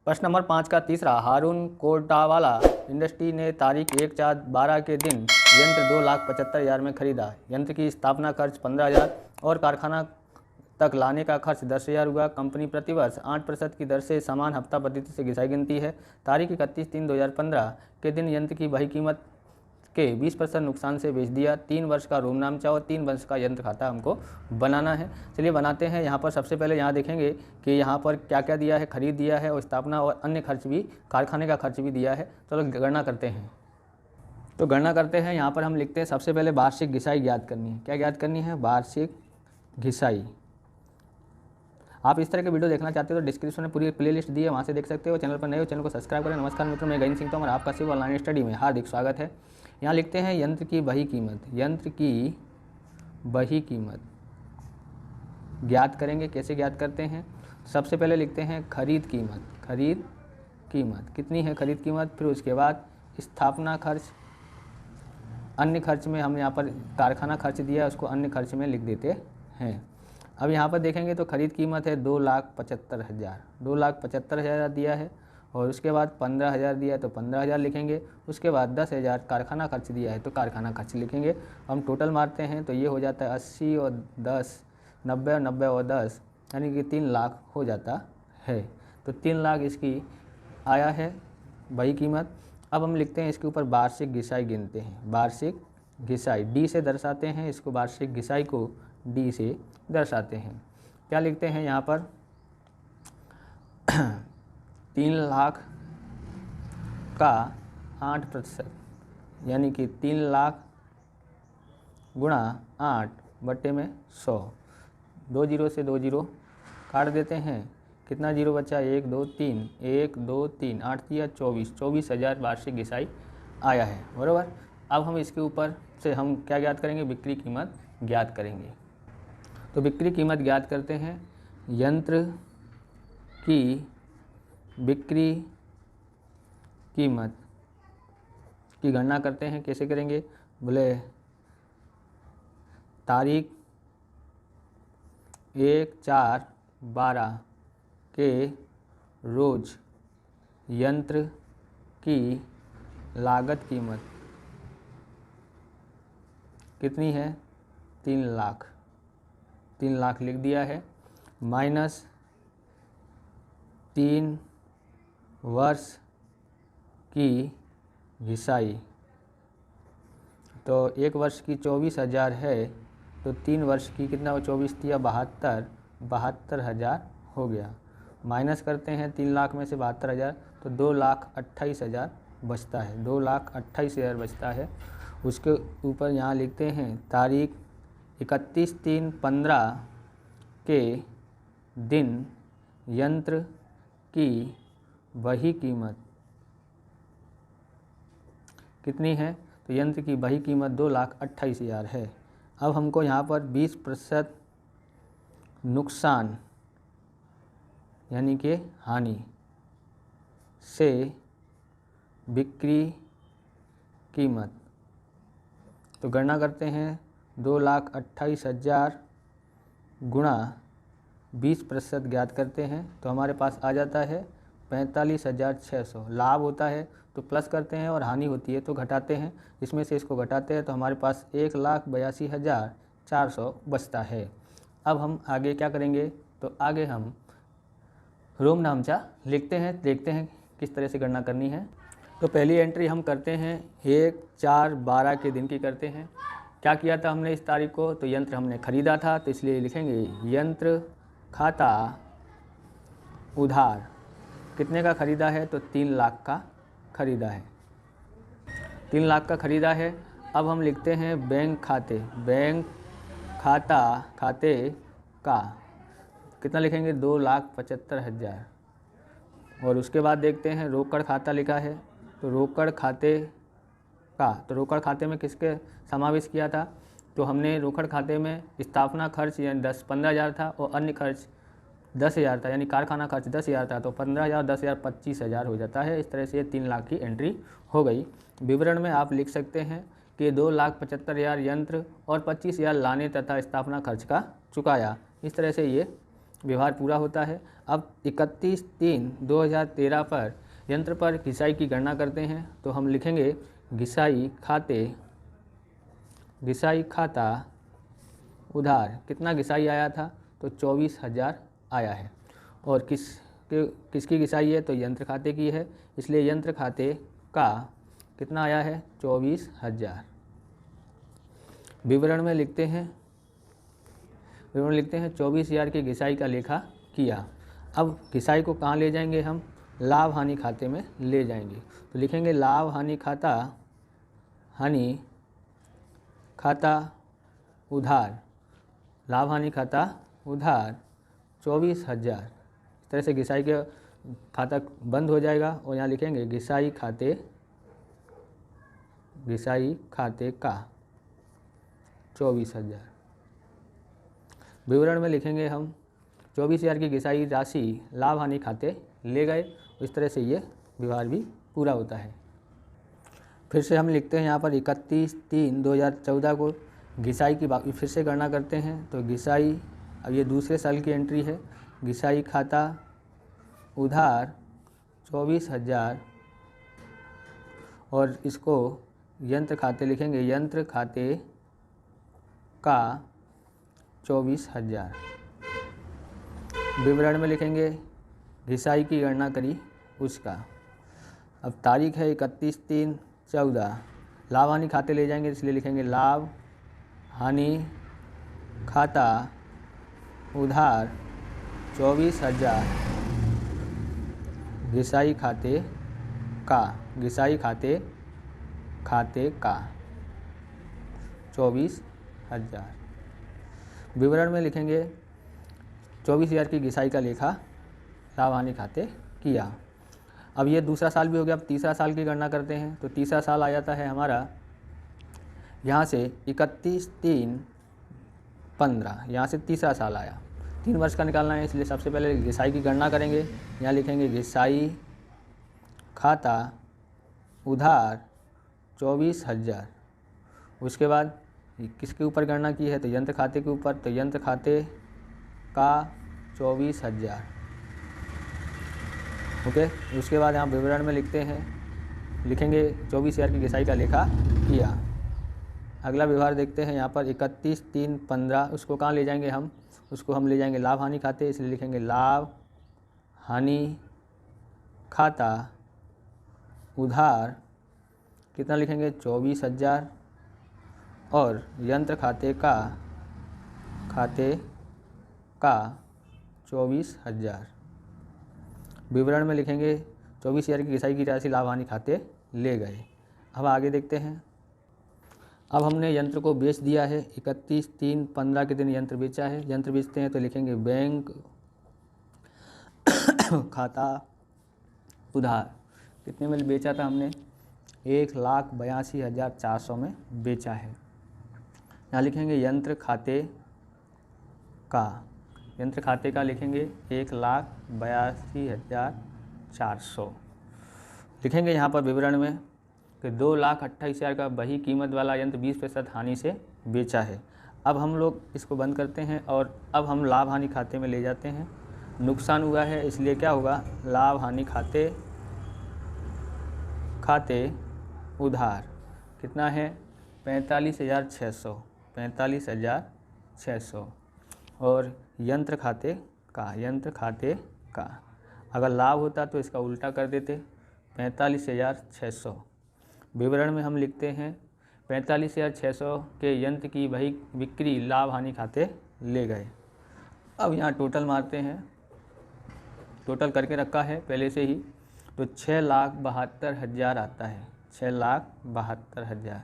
प्रश्न नंबर 5 का तीसरा, हारून कोटावाला इंडस्ट्री ने तारीख 1/4/12 के दिन यंत्र 2,75,000 में खरीदा। यंत्र की स्थापना खर्च 15,000 और कारखाना तक लाने का खर्च 10,000 हुआ। कंपनी प्रतिवर्ष 8% की दर से समान हफ्ता पद्धति से घिसाई गिनती है। तारीख 31/3/2015 के दिन यंत्र की वही कीमत के 20% नुकसान से बेच दिया। 3 वर्ष का रोम नामचा और 3 वर्ष का यंत्र खाता हमको बनाना है। चलिए बनाते हैं। यहाँ पर सबसे पहले यहाँ देखेंगे कि यहाँ पर क्या क्या दिया है, खरीद दिया है और स्थापना और अन्य खर्च भी, कारखाने का खर्च भी दिया है। चलो गणना करते हैं। तो गणना करते हैं। यहाँ पर हम लिखते हैं सबसे पहले वार्षिक घिसाई ज्ञात करनी है। क्या ज्ञात करनी है? वार्षिक घिसाई। आप इस तरह के वीडियो देखना चाहते हो तो डिस्क्रिप्शन में पूरी प्लेलिस्ट दी है, वहाँ से देख सकते हो। चैनल पर नए हो चैनल को सब्सक्राइब करें। नमस्कार मित्रों, मैं गैन सिंह तोमर, आपका सिर्फ ऑनलाइन स्टडी में हार्दिक स्वागत है। यहाँ लिखते हैं यंत्र की वही कीमत। यंत्र की वही कीमत ज्ञात करेंगे। कैसे ज्ञात करते हैं? सबसे पहले लिखते हैं खरीद कीमत। खरीद कीमत कितनी है? खरीद कीमत। फिर उसके बाद स्थापना खर्च, अन्य खर्च में हम यहाँ पर कारखाना खर्च दिया है, उसको अन्य खर्च में लिख देते हैं। अब यहाँ पर देखेंगे तो खरीद कीमत है 2,75,000। 2,75,000 दिया है और उसके बाद 15,000 दिया है तो 15,000 लिखेंगे। उसके बाद 10,000 कारखाना खर्च दिया है तो कारखाना खर्च लिखेंगे। हम टोटल मारते हैं तो ये हो जाता है 80 और 10, 90 और 90 और 10, यानी कि 3 लाख हो जाता है। तो 3 लाख इसकी आया है वही कीमत। अब हम लिखते हैं इसके ऊपर वार्षिक घिसाई गिनते हैं। वार्षिक घिसाई डी से दर्शाते हैं इसको, वार्षिक घिसाई को डी से दर्शाते हैं। क्या लिखते हैं यहाँ पर? 3 लाख का 8%, यानी कि 3 लाख गुणा 8/100। 2 जीरो से 2 जीरो काट देते हैं। कितना जीरो बचा? 1 2 3, 1 2 3, 8 दिया 24, 24,000 वार्षिक घिसाई आया है, बराबर। अब हम इसके ऊपर से हम क्या ज्ञात करेंगे? बिक्री कीमत ज्ञात करेंगे। तो बिक्री कीमत ज्ञात करते हैं। यंत्र की बिक्री कीमत की गणना करते हैं। कैसे करेंगे? बोले तारीख 1/4/12 के रोज यंत्र की लागत कीमत कितनी है? 3 लाख। 3 लाख लिख दिया है, माइनस 3 वर्ष की घिसाई। तो 1 वर्ष की 24,000 है तो 3 वर्ष की कितना हो? 24 दिया 72,000 हो गया। माइनस करते हैं 3 लाख में से 72,000 तो 2,28,000 बचता है। 2,28,000 बचता है। उसके ऊपर यहाँ लिखते हैं तारीख 31/3/15 के दिन यंत्र की वही कीमत कितनी है? तो यंत्र की वही कीमत 2,28,000 है। अब हमको यहाँ पर 20% नुकसान यानी कि हानि से बिक्री कीमत, तो गणना करते हैं 2,28,000 गुणा 20% ज्ञात करते हैं तो हमारे पास आ जाता है 45,600। लाभ होता है तो प्लस करते हैं और हानि होती है तो घटाते हैं। इसमें से इसको घटाते हैं तो हमारे पास 1,82,400 बचता है। अब हम आगे क्या करेंगे? तो आगे हम रोम नामचा लिखते हैं, देखते हैं किस तरह से गणना करनी है। तो पहली एंट्री हम करते हैं 1/4/12 के दिन की करते हैं। क्या किया था हमने इस तारीख को? तो यंत्र हमने खरीदा था तो इसलिए लिखेंगे यंत्र खाता उधार। कितने का खरीदा है? तो 3 लाख का खरीदा है। 3 लाख का खरीदा है। अब हम लिखते हैं बैंक खाते। बैंक खाते का कितना लिखेंगे? 2,75,000। और उसके बाद देखते हैं रोकड़ खाता लिखा है तो रोकड़ खाते का, तो रोकड़ खाते में किसके समावेश किया था? तो हमने रोकड़ खाते में स्थापना खर्च यानी 15,000 था और अन्य खर्च 10,000 था, यानी कारखाना खर्च 10,000 था तो 15,000 10,000 25,000 हो जाता है। इस तरह से ये 3 लाख की एंट्री हो गई। विवरण में आप लिख सकते हैं कि 2,75,000 यंत्र और 25,000 लाने तथा स्थापना खर्च का चुकाया। इस तरह से ये व्यवहार पूरा होता है। अब 31/3/2013 पर यंत्र पर घिसाई की गणना करते हैं। तो हम लिखेंगे घिसाई खाता उधार। कितना घिसाई आया था? तो 24,000 आया है। और किसकी घिसाई है? तो यंत्र खाते की है, इसलिए यंत्र खाते का कितना आया है? 24,000। विवरण लिखते हैं 24,000 की घिसाई का लेखा किया। अब घिसाई को कहाँ ले जाएंगे हम? लाभ हानि खाते में ले जाएंगे। तो लिखेंगे लाभ हानि खाता उधार। लाभ हानि खाता उधार 24,000। इस तरह से घिसाई के खाता बंद हो जाएगा और यहाँ लिखेंगे घिसाई खाते का 24,000। विवरण में लिखेंगे हम 24,000 की घिसाई राशि लाभ हानि खाते ले गए। इस तरह से ये व्यवहार भी पूरा होता है। फिर से हम लिखते हैं यहाँ पर 31/3/2014 को घिसाई की फिर से गणना करते हैं। तो घिसाई, अब ये दूसरे साल की एंट्री है, घिसाई खाता उधार 24,000 और इसको यंत्र खाते लिखेंगे, यंत्र खाते का 24,000। विवरण में लिखेंगे घिसाई की गणना करी उसका। अब तारीख है 31/3/14। लाभ हानि खाते ले जाएंगे, इसलिए लिखेंगे लाभ हानि खाता उधार 24,000 घिसाई खाते का 24,000। विवरण में लिखेंगे 24,000 की घिसाई का लेखा लाभ हानि खाते किया। अब ये दूसरा साल भी हो गया। अब तीसरा साल की गणना करते हैं। तो तीसरा साल आ जाता है हमारा यहाँ से 31/3/15, यहाँ से तीसरा साल आया। 3 वर्ष का निकालना है, इसलिए सबसे पहले घिसाई की गणना करेंगे। यहाँ लिखेंगे घिसाई खाता उधार 24,000। उसके बाद किसके ऊपर गणना की है? तो यंत्र खाते के ऊपर। तो यंत्र खाते का 24,000। ओके। उसके बाद यहाँ विवरण में लिखेंगे 24,000 की घिसाई का लेखा किया। अगला व्यवहार देखते हैं यहाँ पर 31/3/15। उसको कहाँ ले जाएंगे हम? उसको हम ले जाएंगे लाभ हानि खाते, इसलिए लिखेंगे लाभ हानि खाता उधार। कितना लिखेंगे? 24,000 और यंत्र खाते का 24,000। विवरण में लिखेंगे 24,000 की घिसाई की राशि लाभ हानि खाते ले गए। अब आगे देखते हैं। अब हमने यंत्र को बेच दिया है। 31/3/15 के दिन यंत्र बेचा है। यंत्र बेचते हैं तो लिखेंगे बैंक खाता उधार। कितने में बेचा था हमने? 1,82,400 में बेचा है। यहाँ लिखेंगे यंत्र खाते का लिखेंगे 1,82,400। लिखेंगे यहाँ पर विवरण में कि 2,28,000 का वही कीमत वाला यंत्र 20% हानि से बेचा है। अब हम लोग इसको बंद करते हैं और अब हम लाभ हानि खाते में ले जाते हैं। नुकसान हुआ है, इसलिए क्या होगा? लाभ हानि खाते उधार कितना है? 45,600। और यंत्र खाते का अगर लाभ होता तो इसका उल्टा कर देते, 45,600। विवरण में हम लिखते हैं 45,600 के यंत्र की वही बिक्री लाभ हानि खाते ले गए। अब यहाँ टोटल मारते हैं, टोटल करके रखा है पहले से ही। तो 6,72,000 आता है, 6,72,000।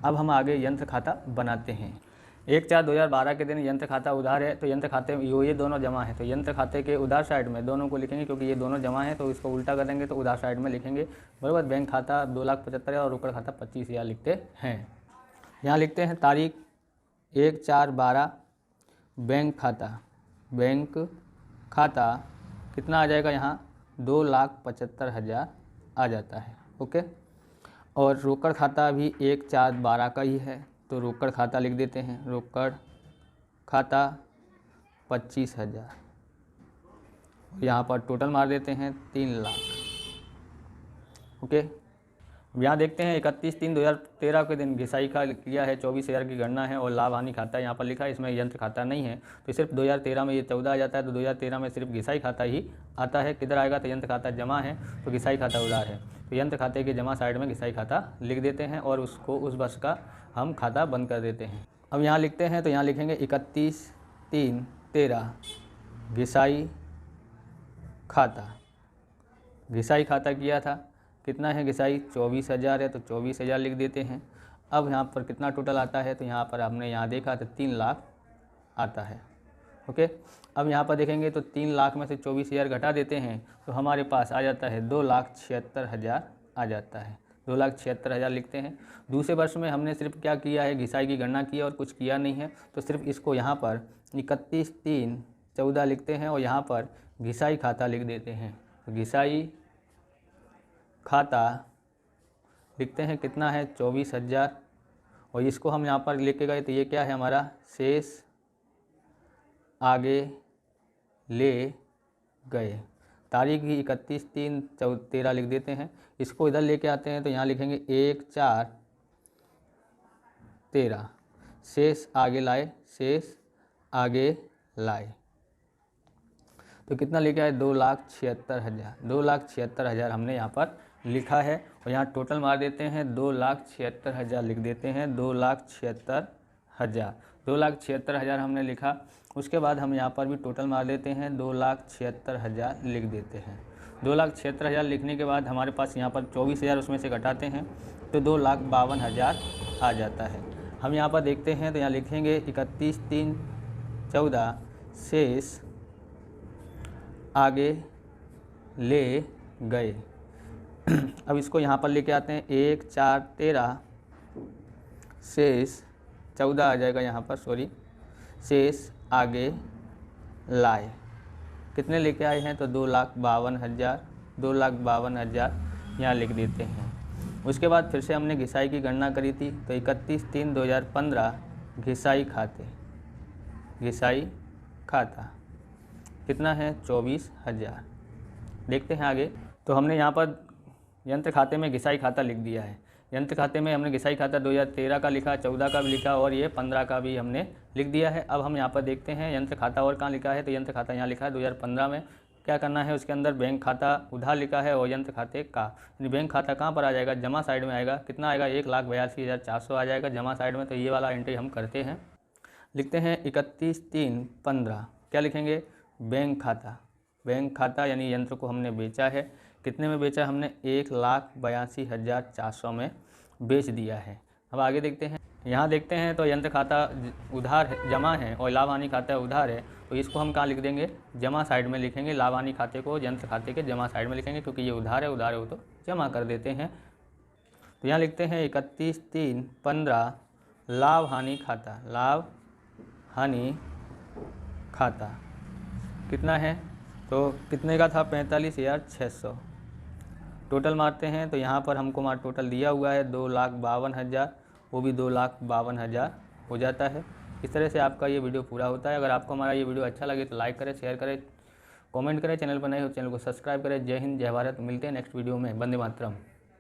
अब हम आगे यंत्र खाता बनाते हैं। 1/4/2012 के दिन यंत्र खाता उधार है, तो यंत्र खाते में ये दोनों जमा है, तो यंत्र खाते के उधार साइड में दोनों को लिखेंगे, क्योंकि ये दोनों जमा है तो इसको उल्टा करेंगे तो उधार साइड में लिखेंगे, बराबर। बैंक खाता 2,75,000 और रोकड़ खाता 25,000 लिखते हैं। यहाँ लिखते हैं तारीख 1/4/12। बैंक खाता कितना आ जाएगा? यहाँ 2,75,000 आ जाता है। ओके। और रोकड़ खाता भी 1/4/12 का ही है, तो रोकड़ खाता लिख देते हैं। रोकड़ खाता 25,000। यहाँ पर टोटल मार देते हैं 3 लाख। ओके, यहाँ देखते हैं 31/3/2013 के दिन घिसाई का किया है, 24,000 की गणना है और लाभ हानि खाता यहाँ पर लिखा है, इसमें यंत्र खाता नहीं है। तो सिर्फ 2013 में ये 14 आ जाता है, तो 2013 में सिर्फ घिसाई खाता ही आता है। किधर आएगा, तो यंत्र खाता जमा है तो घिसाई खाता उधार है, तो यंत्र खाते के जमा साइड में घिसाई खाता लिख देते हैं और उसको उस वर्ष का हम खाता बंद कर देते हैं। अब यहाँ लिखते हैं तो यहाँ लिखेंगे 31/3/13 घिसाई खाता। घिसाई खाता किया था, कितना है घिसाई, 24,000 है, तो 24,000 लिख देते हैं। अब यहाँ पर कितना टोटल आता है, तो यहाँ पर हमने यहाँ देखा तो 3 लाख आता है। ओके, अब यहाँ पर देखेंगे तो 3 लाख में से 24,000 घटा देते हैं तो हमारे पास आ जाता है 2,76,000 आ जाता है। 2,76,000 लिखते हैं। दूसरे वर्ष में हमने सिर्फ क्या किया है, घिसाई की गणना की और कुछ किया नहीं है, तो सिर्फ इसको यहाँ पर 31/3/14 लिखते हैं और यहाँ पर घिसाई खाता लिख देते हैं। तो घिसाई खाता लिखते हैं, कितना है 24,000 और इसको हम यहाँ पर लेके गए तो ये क्या है हमारा शेष आगे ले गए। तारीख भी 31/3/13 लिख देते हैं। इसको इधर लेके आते हैं तो यहाँ लिखेंगे 1/4/13 शेष आगे लाए, शेष आगे लाए, तो कितना लेके आए 2,76,000। 2,76,000 हमने यहाँ पर लिखा है और यहाँ टोटल मार देते हैं 2,76,000 लिख देते हैं। 2,76,000 2,76,000 हमने लिखा। उसके बाद हम यहाँ पर भी टोटल मार देते हैं 2,76,000 लिख देते हैं। 2,76,000 लिखने के बाद हमारे पास यहाँ पर 24,000 उसमें से घटाते हैं तो 2,52,000 आ जाता है। हम यहाँ पर देखते हैं तो यहाँ लिखेंगे 31/3/14 शेष आगे ले गए। अब इसको यहाँ पर लेके आते हैं 1/4/13 शेष 14 आ जाएगा यहाँ पर, सॉरी, शेष आगे लाए। कितने लेके आए हैं, तो 2,52,000। 2,52,000 यहाँ लिख देते हैं। उसके बाद फिर से हमने घिसाई की गणना करी थी तो 31/3/2015 घिसाई खाते, घिसाई खाता कितना है 24,000। देखते हैं आगे। तो हमने यहाँ पर यंत्र खाते में घिसाई खाता लिख दिया है। यंत्र खाते में हमने घिसाई खाता 2013 का लिखा, 14 का भी लिखा और ये 15 का भी हमने लिख दिया है। अब हम यहाँ पर देखते हैं यंत्र खाता और कहाँ लिखा है, तो यंत्र खाता यहाँ लिखा है 2015 में। क्या करना है, उसके अंदर बैंक खाता उधार लिखा है और यंत्र खाते का, यानी बैंक खाता कहाँ पर आ जाएगा, जमा साइड में आएगा। कितना आएगा, 1,82,400 आ जाएगा जमा साइड में। तो ये वाला एंट्री हम करते हैं, लिखते हैं 31/3/15। क्या लिखेंगे, बैंक खाता। बैंक खाता यानी यंत्र को हमने बेचा है। कितने में बेचा, हमने 1,82,400 में बेच दिया है। अब आगे देखते हैं। यहाँ देखते हैं तो यंत्र खाता उधार है, जमा है और लाभ हानि खाता उधार है, तो इसको हम कहाँ लिख देंगे, जमा साइड में लिखेंगे। लाभ हानि खाते को यंत्र खाते के जमा साइड में लिखेंगे, क्योंकि ये उधार है वो तो जमा कर देते हैं। तो यहाँ लिखते हैं 31/3/15 लाभ हानि खाता। लाभ हानि खाता कितना है, तो कितने का था, 45,600। टोटल मारते हैं तो यहाँ पर हमको मार टोटल दिया हुआ है 2,52,000, वो भी 2,52,000 हो जाता है। इस तरह से आपका ये वीडियो पूरा होता है। अगर आपको हमारा ये वीडियो अच्छा लगे तो लाइक करें, शेयर करें, कमेंट करें, चैनल पर नए हो चैनल को सब्सक्राइब करें। जय हिंद, जय भारत। मिलते हैं नेक्स्ट वीडियो में। वंदे मातरम।